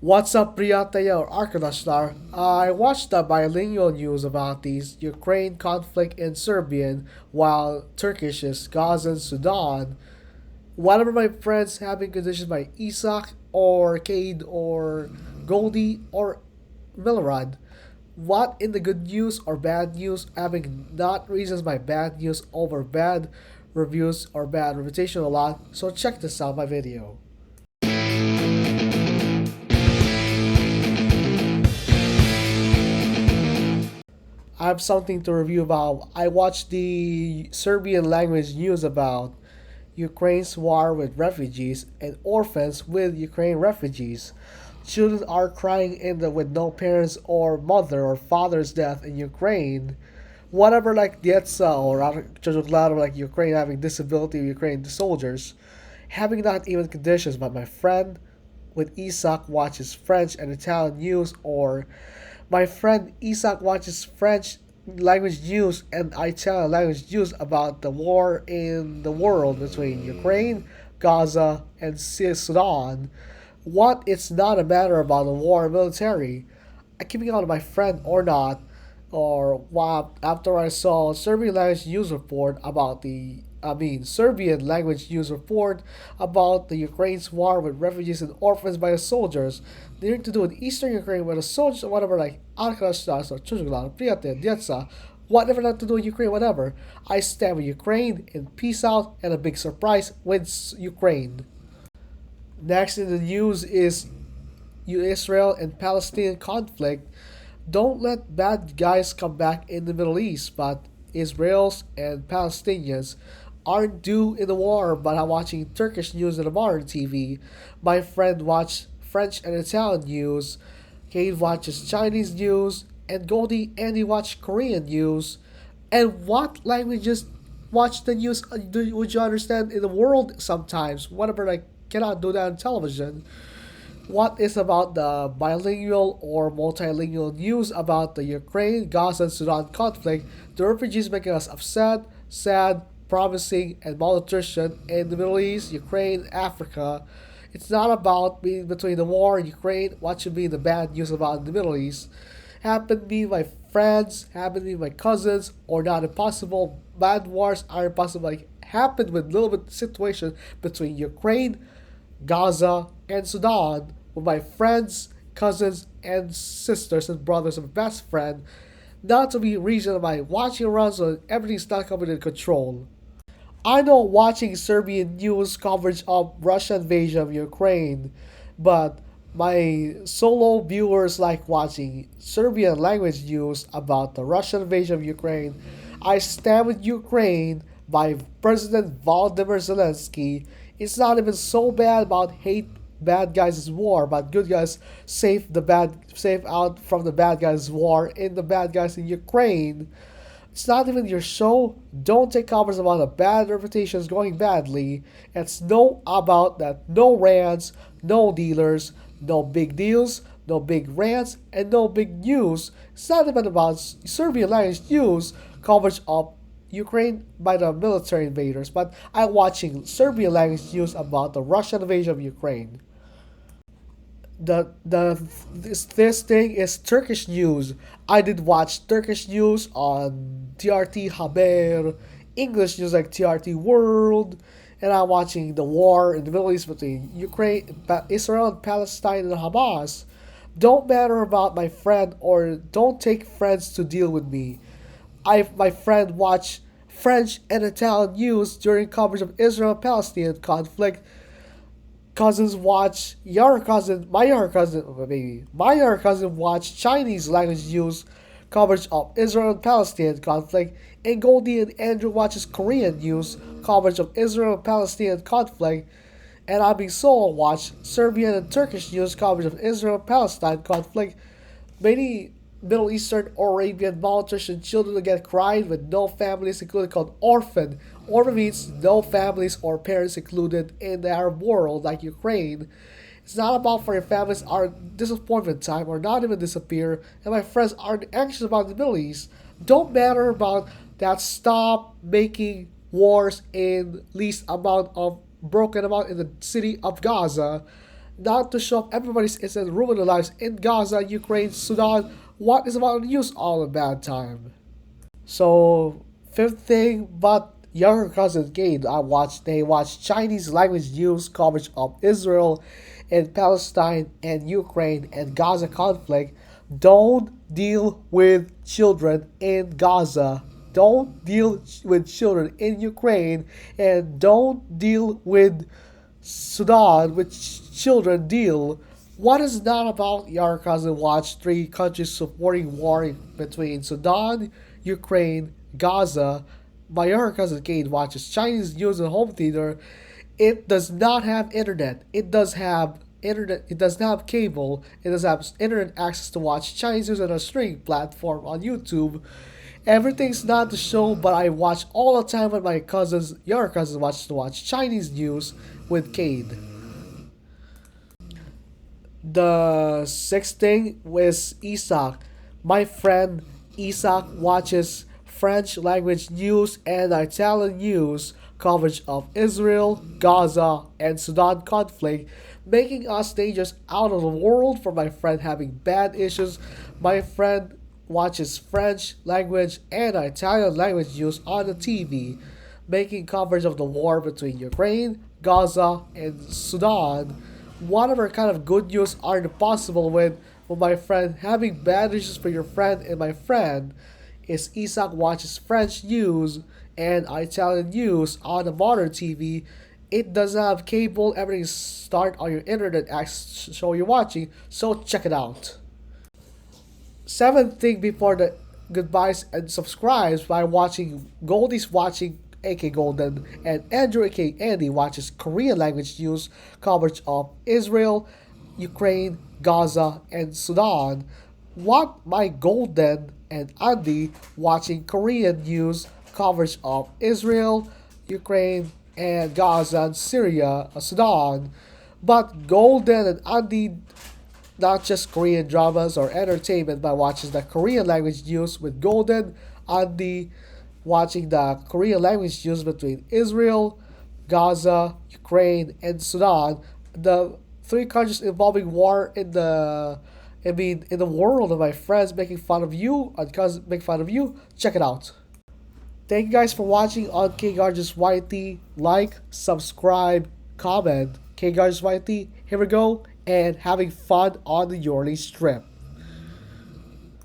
What's up, Priyataya or Arkadashtar? I watched the bilingual news about the Ukraine conflict in Serbian, while Turkish is Gaza and Sudan. Whatever my friends having conditions by Isaac or Kade or Goldie or Milorad. What in the good news or bad news having not reasons by bad news over bad reviews or bad reputation a lot, so check this out my video. I have something to review about. I watched the Serbian language news about Ukraine's war with refugees and orphans with Ukraine refugees. Children are crying with no parents or mother or father's death in Ukraine. Whatever like Dietza or like Ukraine having disability Ukraine soldiers. Having not even conditions, but my friend with Isaac watches French and Italian news, or my friend Isaac watches French language news and Italian language news about the war in the world between Ukraine, Gaza, and Sudan. What it's not a matter about the war military. I keeping on my friend or not, or what after I saw Serbian language news report about Serbian language news report about the Ukraine's war with refugees and orphans by the soldiers. They need to do in eastern Ukraine where the soldiers or whatever like Arkadaşlar or Çocuklar, Priate, Dietsa, whatever not to do in Ukraine, whatever. I stand with Ukraine in peace out and a big surprise wins Ukraine. Next in the news is Israel and Palestinian conflict. Don't let bad guys come back in the Middle East, but Israelis and Palestinians aren't due in the war, but I'm watching Turkish news on the modern TV. My friend watched French and Italian news. Kate watches Chinese news. And Goldie Andy watch Korean news. And what languages watch the news would you understand in the world sometimes? Whatever, I cannot do that on television. What is about the bilingual or multilingual news about the Ukraine, Gaza, and Sudan conflict? The refugees making us upset, sad, promising, and malnutrition in the Middle East, Ukraine, Africa. It's not about being between the war and Ukraine. What should be the bad news about the Middle East? Happen to be my friends, happen to be my cousins, or not impossible. Bad wars are impossible. Like happened with little bit situation between Ukraine, Gaza, and Sudan with my friends, cousins, and sisters and brothers and best friend. Not to be reasoned by watching around so everything's not coming in control. I know watching Serbian news coverage of Russian invasion of Ukraine, but my solo viewers like watching Serbian language news about the Russian invasion of Ukraine. I stand with Ukraine by President Volodymyr Zelensky. It's not even so bad about hate bad guys' war, but good guys save out from the bad guys' war in the bad guys in Ukraine. It's not even your show. Don't take comments about the bad reputations going badly. It's no about that no rants, no dealers, no big deals, no big rants, and no big news. It's not even about Serbian language news coverage of Ukraine by the military invaders, but I'm watching Serbian language news about the Russian invasion of Ukraine. This thing is Turkish news. I did watch Turkish news on TRT Haber, English news like TRT World, and I'm watching the war in the Middle East between Ukraine, Israel, and Palestine and Hamas. Don't matter about my friend or don't take friends to deal with me. My friend watched French and Italian news during coverage of Israel-Palestinian conflict. Cousins watch my younger cousin watch Chinese language news coverage of Israel and Palestinian conflict, and Goldie and Andrew watches Korean news coverage of Israel and Palestinian conflict, and Abi Solo watch Serbian and Turkish news coverage of Israel and Palestine conflict. Many Middle Eastern or Arabian malnutrition children get cried with no families included called orphan. Orphan means no families or parents included in the Arab world like Ukraine. It's not about for your families are disappointment time or not even disappear, and my friends aren't anxious about the Middle East. Don't matter about that. Stop making wars in least amount of broken amount in the city of Gaza. not to show up everybody's innocent ruin their lives in Gaza, Ukraine, Sudan. What is about news all a bad time? So fifth thing, but younger cousin Kade, they watched Chinese language news coverage of Israel and Palestine and Ukraine and Gaza conflict. Don't deal with children in Gaza. Don't deal with children in Ukraine, and don't deal with Sudan, with children deal. What is not about your cousin watch three countries supporting war between Sudan, Ukraine, Gaza? My younger cousin Kate watches Chinese news and home theater. It does not have internet. It does have internet. It does not have cable. It does have internet access to watch Chinese news on a streaming platform on YouTube. Everything's not the show, but I watch all the time when my cousins, younger cousins, watch Chinese news with Cade. The sixth thing was Isaac. My friend Isaac watches French language news and Italian news coverage of Israel, Gaza, and Sudan conflict, making us dangerous out of the world for my friend having bad issues. My friend watches French language and Italian language news on the TV, making coverage of the war between Ukraine, Gaza, and Sudan. Whatever kind of good news aren't possible with my friend having bad issues for your friend and my friend is Isaac watches French news and Italian news on the modern TV. It doesn't have cable, everything is start on your internet access show you're watching, so check it out. Seventh thing before the goodbyes and subscribes by watching Goldie's watching aka Golden and Andrew aka Andy watches Korean language news coverage of Israel, Ukraine, Gaza, and Sudan. What my Golden and Andy watching Korean news coverage of Israel, Ukraine, and Gaza and Syria, Sudan. But Golden and Andy not just Korean dramas or entertainment by watching the Korean language news with Golden, Andy watching the Korean language news between Israel, Gaza, Ukraine, and Sudan, the three countries involving war in the world of my friends making fun of you and cousins make fun of you. Check it out. Thank you guys for watching on K Garges YT. Like, subscribe, comment. K Garges YT. Here we go and having fun on the Yorley Strip.